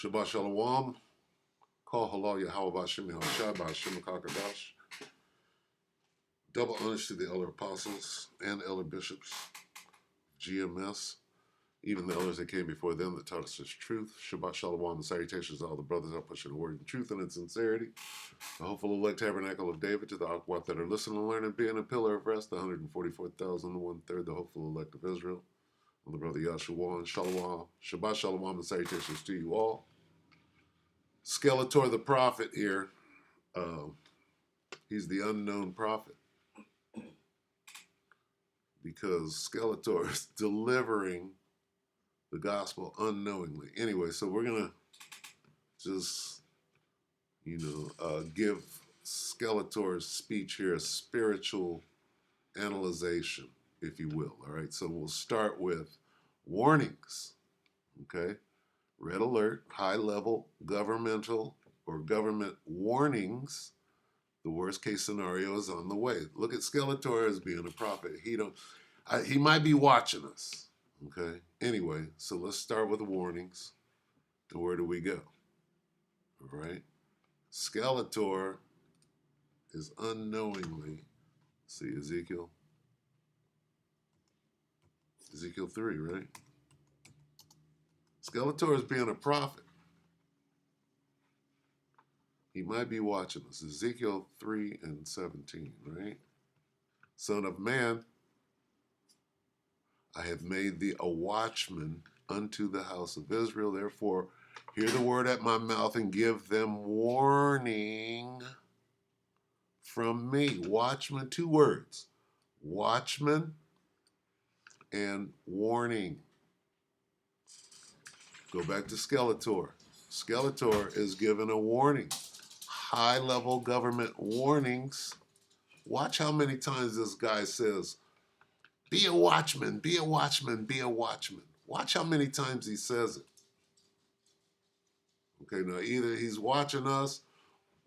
Shabbat Shalom. Call halal Yahweh Bashim Yahshai Bashim Kakadash. Double honors to the elder apostles and elder bishops, GMS, even the elders that came before them that taught us this truth. Shabbat Shalom and salutations to all the brothers out pushing the word in truth and in sincerity. The hopeful elect tabernacle of David, to the Akwat that are listening and learning, being a pillar of rest, the 144,000 and one-third, the hopeful elect of Israel. And the brother Yahshua and Shalom. Shabbat Shalom and salutations to you all. Skeletor the prophet here. He's the unknown prophet, because Skeletor is delivering the gospel unknowingly. Anyway, so we're going to just, give Skeletor's speech here a spiritual analyzation, if you will. All right, so we'll start with warnings. Okay, red alert, high level governmental or government warnings. The worst case scenario is on the way. Look at Skeletor as being a prophet. He might be watching us. Okay. Anyway, so let's start with the warnings. And where do we go? All right. Skeletor is unknowingly, see Ezekiel 3, right? Skeletor is being a prophet. He might be watching us. Ezekiel 3 and 17, right? Son of man, I have made thee a watchman unto the house of Israel. Therefore, hear the word at my mouth and give them warning from me. Watchman, 2 words. Watchman and warning. Go back to Skeletor. Skeletor is given a warning. High-level government warnings. Watch how many times this guy says, be a watchman, be a watchman, be a watchman. Watch how many times he says it. Okay, now either he's watching us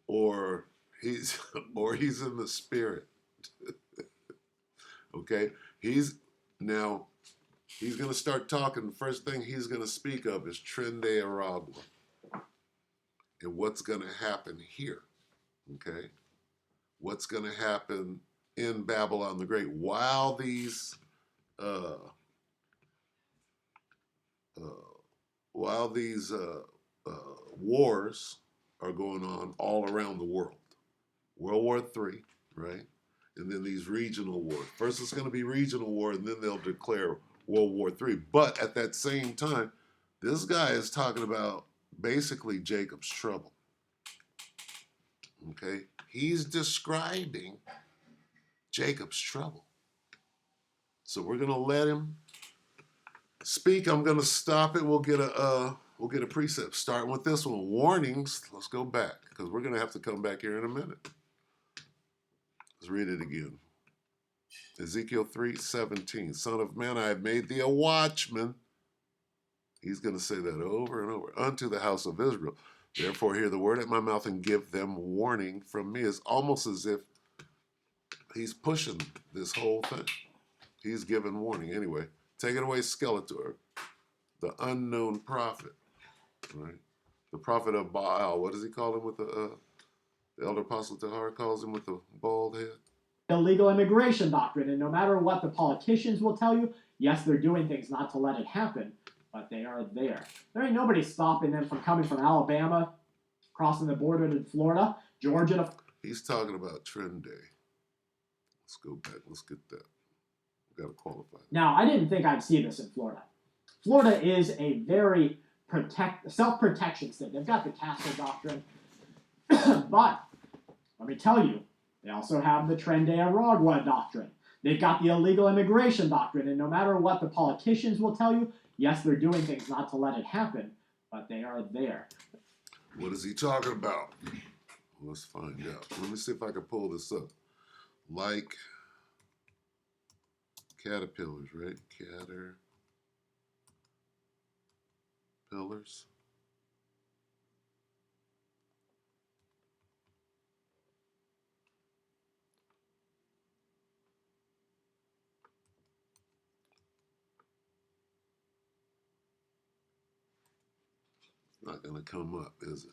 or he's in the spirit. Okay, he's going to start talking. The first thing he's going to speak of is Trende Aragua and what's going to happen here. Okay, what's going to happen in Babylon the Great while these wars are going on all around the world. World War III, right? And then these regional wars. First it's going to be regional war, and then they'll declare World War III. But at that same time, this guy is talking about basically Jacob's trouble. Okay? He's describing Jacob's trouble. So we're going to let him speak. I'm going to stop it. We'll get a precept. Starting with this one, warnings. Let's go back, because we're going to have to come back here in a minute. Let's read it again. Ezekiel 3:17. Son of man, I have made thee a watchman. He's going to say that over and over. Unto the house of Israel. Therefore hear the word at my mouth and give them warning from me. It's almost as if he's pushing this whole thing. He's giving warning. Anyway, take it away, Skeletor, the unknown prophet. Right? The prophet of Baal. What does he call him with the elder apostle Tahar calls him with the bald head? Illegal immigration doctrine, and no matter what the politicians will tell you, yes, they're doing things not to let it happen, but they are there. There ain't nobody stopping them from coming from Alabama, crossing the border to Florida, Georgia. He's talking about Trend Day. Let's go back. Let's get that. We got to qualify. Now, I didn't think I'd see this in Florida. Florida is a very self-protection state. They've got the castle doctrine. But let me tell you, they also have the Trende Aragua doctrine. They've got the illegal immigration doctrine, and no matter what the politicians will tell you, yes, they're doing things not to let it happen, but they are there. What is he talking about? Let's find out. Let me see if I can pull this up. Like caterpillars, right? Caterpillars. Not going to come up, is it?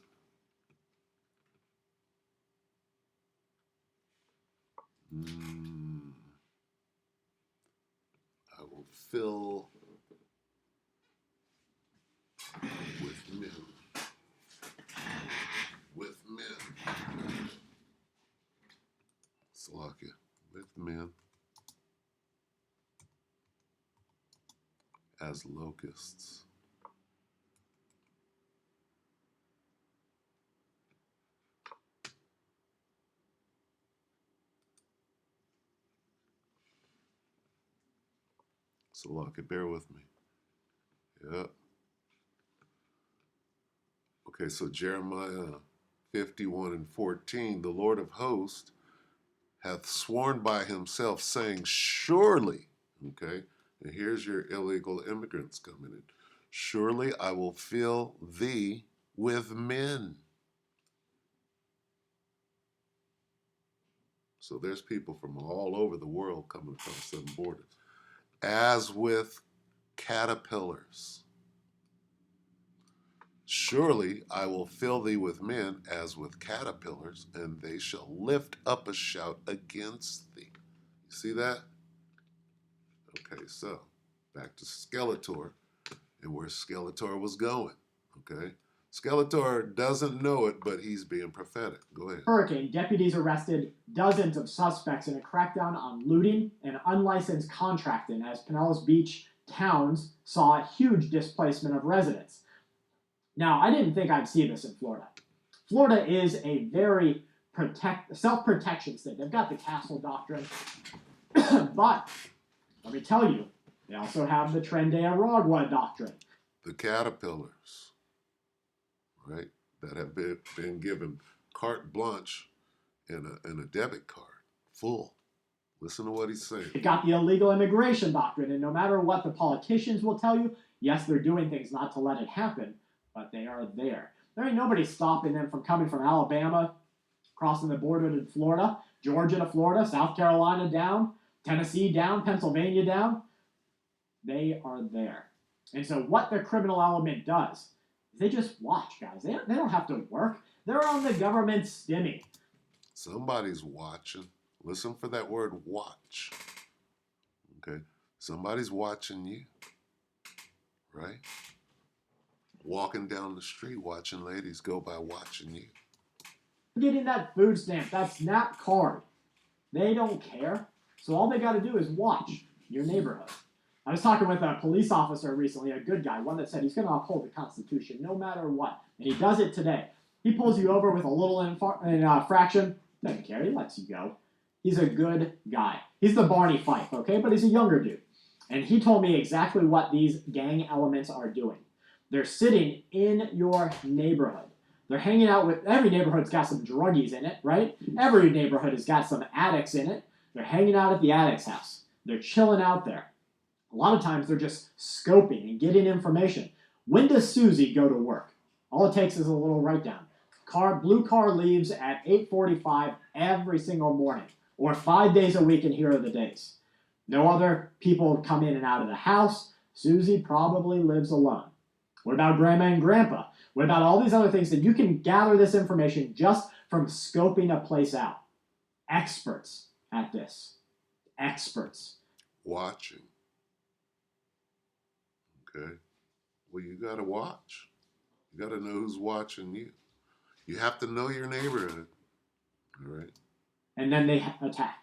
I will fill with men. With men. Salakia. With men as locusts. Salakia, bear with me. Yep. Okay, so Jeremiah 51:14, the Lord of hosts hath sworn by himself, saying, surely, okay, and here's your illegal immigrants coming in, surely I will fill thee with men. So there's people from all over the world coming across them borders. As with caterpillars. Surely I will fill thee with men as with caterpillars, and they shall lift up a shout against thee. You see that? Okay, so back to Skeletor and where Skeletor was going. Okay? Skeletor doesn't know it, but he's being prophetic. Go ahead. Hurricane, deputies arrested dozens of suspects in a crackdown on looting and unlicensed contracting as Pinellas Beach towns saw a huge displacement of residents. Now, I didn't think I'd see this in Florida. Florida is a very self-protection state. They've got the castle doctrine. But, let me tell you, they also have the Tren de Aragua doctrine. The caterpillars, right, that have been given carte blanche and a debit card, full. Listen to what he's saying. They've got the illegal immigration doctrine, and no matter what the politicians will tell you, yes, they're doing things not to let it happen, but they are there. There ain't nobody stopping them from coming from Alabama, crossing the border to Florida, Georgia to Florida, South Carolina down, Tennessee down, Pennsylvania down. They are there. And so what the criminal element does is they just watch, guys. They don't have to work. They're on the government stimmy. Somebody's watching. Listen for that word watch. Okay? Somebody's watching you. Right? Walking down the street, watching ladies go by, watching you. Getting that food stamp, that SNAP card. They don't care. So all they got to do is watch your neighborhood. I was talking with a police officer recently, a good guy, one that said he's going to uphold the Constitution no matter what. And he does it today. He pulls you over with a little infraction. Doesn't care. He lets you go. He's a good guy. He's the Barney Fife, okay? But he's a younger dude. And he told me exactly what these gang elements are doing. They're sitting in your neighborhood. They're hanging out with, every neighborhood's got some druggies in it, right? Every neighborhood has got some addicts in it. They're hanging out at the addict's house. They're chilling out there. A lot of times they're just scoping and getting information. When does Susie go to work? All it takes is a little write-down. Blue car leaves at 8:45 every single morning, or 5 days a week, and here are the days. No other people come in and out of the house. Susie probably lives alone. What about grandma and grandpa? What about all these other things that you can gather this information just from scoping a place out? Experts at this. Experts. Watching. Okay? Well, you got to watch. You got to know who's watching you. You have to know your neighborhood. All right? And then they attack.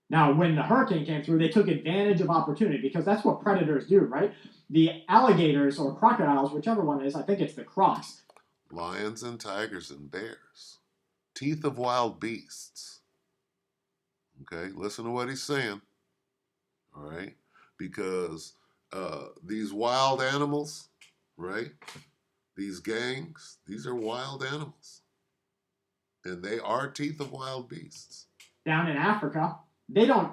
Now, when the hurricane came through, they took advantage of opportunity because that's what predators do, right? The alligators or crocodiles, whichever one it is, I think it's the crocs. Lions and tigers and bears. Teeth of wild beasts. Okay? Listen to what he's saying. All right? Because these wild animals, right? These gangs, these are wild animals. And they are teeth of wild beasts. Down in Africa, they don't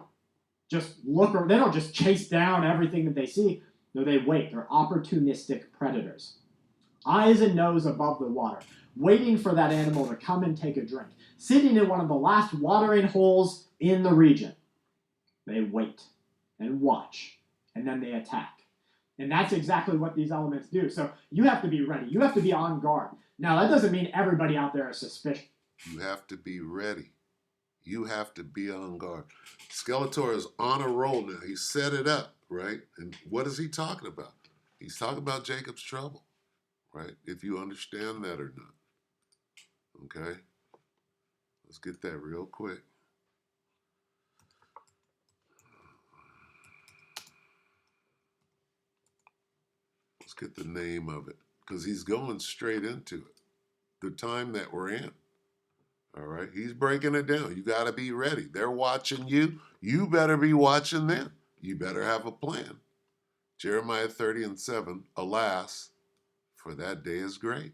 just look or they don't just chase down everything that they see. No, they wait. They're opportunistic predators. Eyes and nose above the water, waiting for that animal to come and take a drink. Sitting in one of the last watering holes in the region. They wait and watch, and then they attack. And that's exactly what these elements do. So you have to be ready. You have to be on guard. Now, that doesn't mean everybody out there is suspicious. You have to be ready. You have to be on guard. Skeletor is on a roll now. He set it up, right? And what is he talking about? He's talking about Jacob's trouble, right? If you understand that or not. Okay? Let's get that real quick. Let's get the name of it, because he's going straight into it. The time that we're in. All right? He's breaking it down. You got to be ready. They're watching you. You better be watching them. You better have a plan. Jeremiah 30:7, alas, for that day is great,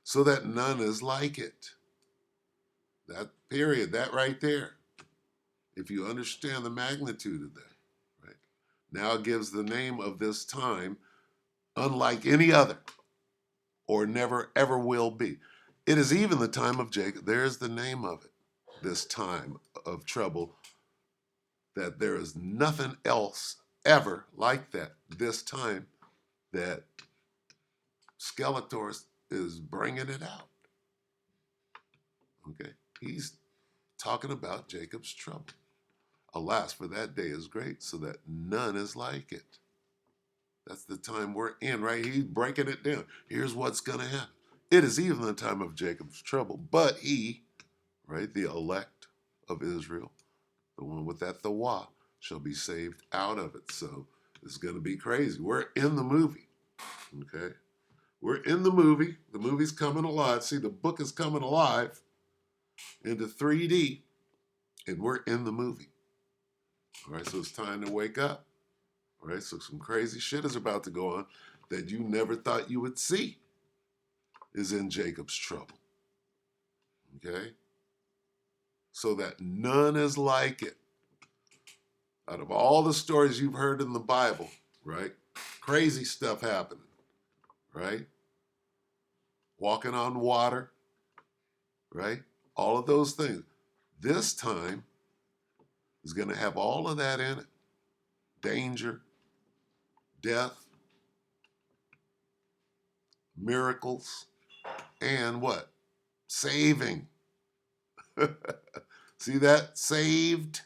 so that none is like it. That period, that right there. If you understand the magnitude of that, right? Now it gives the name of this time unlike any other, or never ever will be. It is even the time of Jacob. There's the name of it. This time of trouble, that there is nothing else ever like that. This time that Skeletor is bringing it out. Okay? He's talking about Jacob's trouble. Alas, for that day is great, so that none is like it. That's the time we're in, right? He's breaking it down. Here's what's going to happen. It is even the time of Jacob's trouble, but he, right, the elect of Israel, the one with that thawah, shall be saved out of it. So it's going to be crazy. We're in the movie, okay? We're in the movie. The movie's coming alive. See, the book is coming alive into 3D, and we're in the movie. All right, so it's time to wake up. All right, so some crazy shit is about to go on that you never thought you would see is in Jacob's trouble. Okay? So that none is like it. Out of all the stories you've heard in the Bible, right? Crazy stuff happening, right? Walking on water, right? All of those things. This time is going to have all of that in it. Danger, death, miracles, and what? Saving. See that? Saved,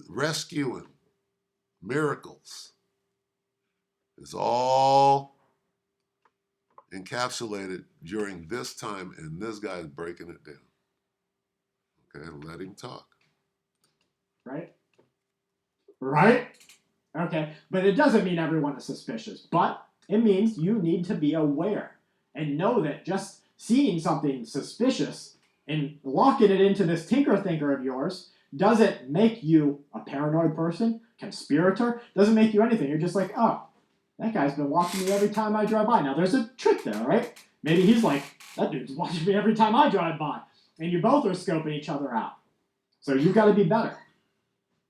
rescuing, miracles. It's all encapsulated during this time, and this guy's breaking it down. Okay, let him talk. Right? Right? Okay, but it doesn't mean everyone is suspicious, but it means you need to be aware and know that just seeing something suspicious and locking it into this tinker thinker of yours doesn't make you a paranoid person, conspirator, doesn't make you anything. You're just like, oh, that guy's been watching me every time I drive by. Now, there's a trick there, right? Maybe he's like, that dude's watching me every time I drive by. And you both are scoping each other out. So you've got to be better.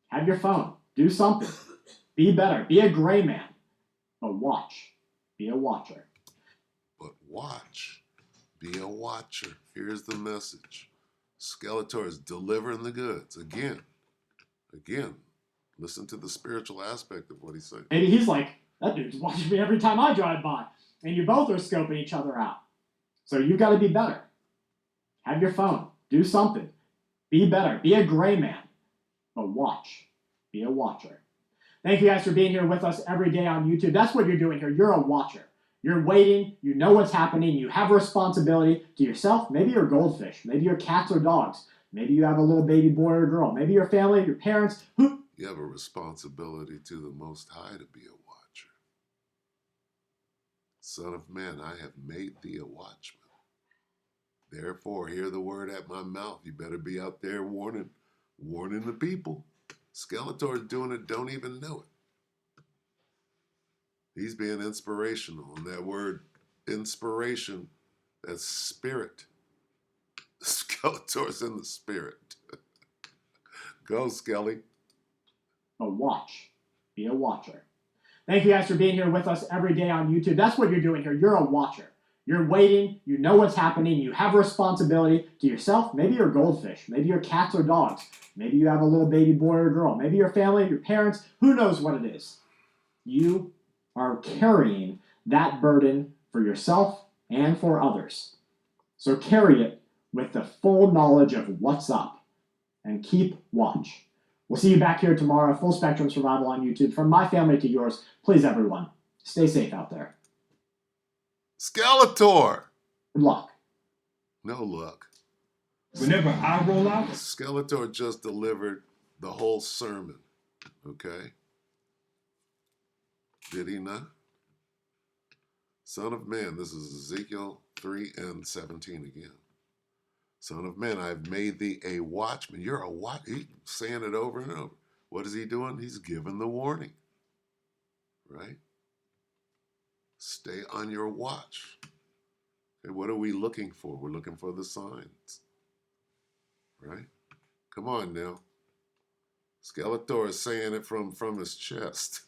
Have your phone. Do something. Be better. Be a gray man. But watch. Be a watcher. But watch. Be a watcher. Here's the message. Skeletor is delivering the goods. Again. Listen to the spiritual aspect of what he's saying. Maybe he's like, that dude's watching me every time I drive by. And you both are scoping each other out. So you've got to be better. Have your phone. Do something. Be better. Be a gray man. But watch. Be a watcher. Thank you guys for being here with us every day on YouTube. That's what you're doing here. You're a watcher. You're waiting. You know what's happening. You have a responsibility to yourself. Maybe you're goldfish. Maybe you're cats or dogs. Maybe you have a little baby boy or girl. Maybe your family, your parents. You have a responsibility to the Most High to be a watcher. Son of man, I have made thee a watchman. Therefore, hear the word at my mouth. You better be out there warning the people. Skeletor's doing it, don't even know it. He's being inspirational. And that word inspiration, that's spirit. Skeletor's in the spirit. Go, Skelly. But watch. Be a watcher. Thank you guys for being here with us every day on YouTube. That's what you're doing here. You're a watcher. You're waiting. You know what's happening. You have a responsibility to yourself. Maybe you're goldfish. Maybe you're cats or dogs. Maybe you have a little baby boy or girl. Maybe your family, your parents. Who knows what it is? You are carrying that burden for yourself and for others. So carry it with the full knowledge of what's up and keep watch. We'll see you back here tomorrow. Full Spectrum Survival on YouTube. From my family to yours, please, everyone, stay safe out there. Skeletor! Good luck. No luck. Whenever I roll out, Skeletor just delivered the whole sermon. Okay? Did he not? Son of man, this is Ezekiel 3 and 17 again. Son of man, I've made thee a watchman. You're a watch. He's saying it over and over. What is he doing? He's giving the warning. Right? Stay on your watch. Okay, what are we looking for? We're looking for the signs. Right? Come on now. Skeletor is saying it from his chest.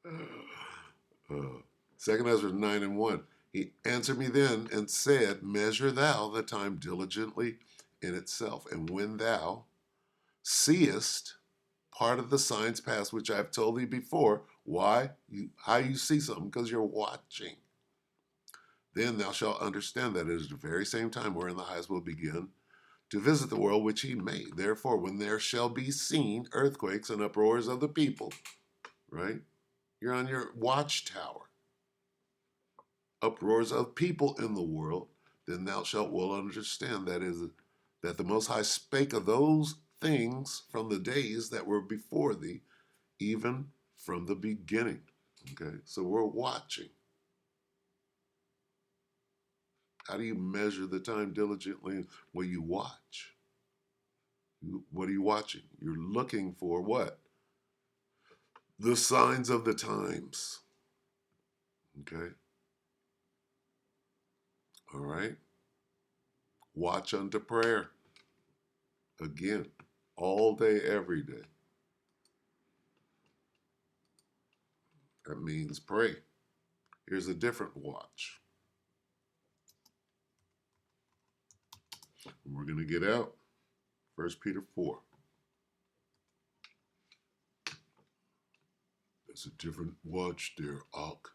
2 Ezra 9 and 1. He answered me then and said, measure thou the time diligently in itself. And when thou seest part of the signs past, which I've told thee before, why? How you see something? Because you're watching. Then thou shalt understand that it is the very same time wherein the highest will begin to visit the world which he made. Therefore, when there shall be seen earthquakes and uproars of the people, right? You're on your watchtower. Uproars of people in the world, then thou shalt well understand that the Most High spake of those things from the days that were before thee, even from the beginning. Okay, so we're watching. How do you measure the time diligently? Well, you watch. What are you watching? You're looking for what? The signs of the times. Okay. All right. Watch unto prayer. Again, all day, every day. That means pray. Here's a different watch. And we're going to get out. 1 Peter 4. There's a different watch there, Alk.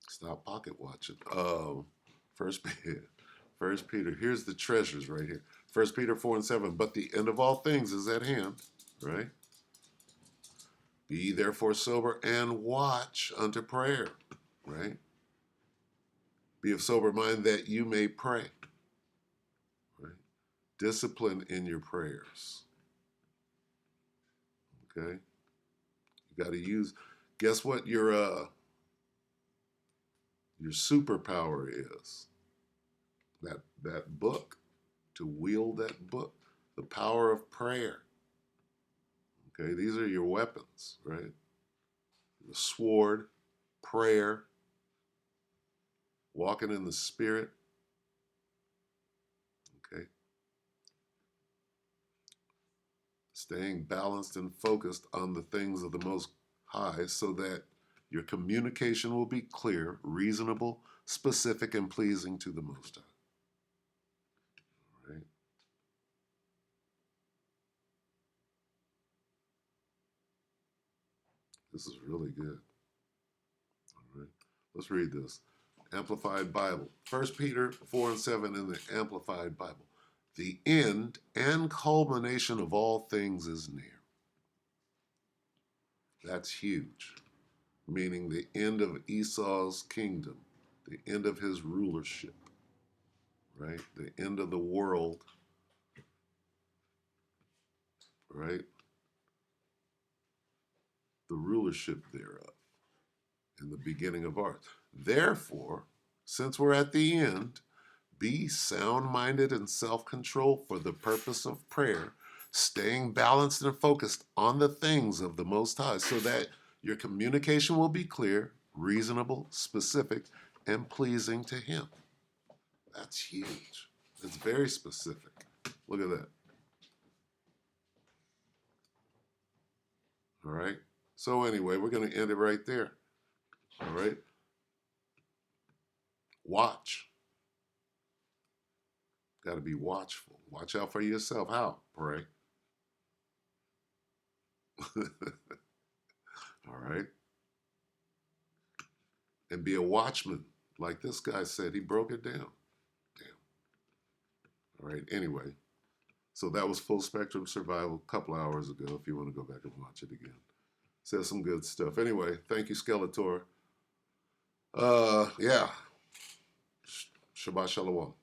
Stop pocket watching. First Peter. Here's the treasures right here. 1 Peter 4 and 7. But the end of all things is at hand, right? Be ye therefore sober and watch unto prayer, right? Be of sober mind that you may pray, right? Discipline in your prayers, okay? You got to use. Guess what your superpower is? That book. To wield that book, the power of prayer. Okay, these are your weapons, right? The sword, prayer, walking in the Spirit. Okay, staying balanced and focused on the things of the Most High, so that your communication will be clear, reasonable, specific, and pleasing to the Most High. Right? This is really good. All right. Let's read this. Amplified Bible. 1 Peter 4 and 7 in the Amplified Bible. The end and culmination of all things is near. That's huge. Meaning the end of Esau's kingdom, the end of his rulership, right? The end of the world, right? The rulership thereof, and the beginning of ours. Therefore, since we're at the end, be sound-minded and self-controlled for the purpose of prayer, staying balanced and focused on the things of the Most High, so that your communication will be clear, reasonable, specific, and pleasing to Him. That's huge. It's very specific. Look at that. All right. So anyway, we're going to end it right there. All right. Watch. Got to be watchful. Watch out for yourself. How? Pray. All right. And be a watchman. Like this guy said, he broke it down. Damn. All right. Anyway, so that was Full Spectrum Survival a couple hours ago if you want to go back and watch it again. Says some good stuff. Anyway, thank you, Skeletor. Yeah. Shabbat Shalom.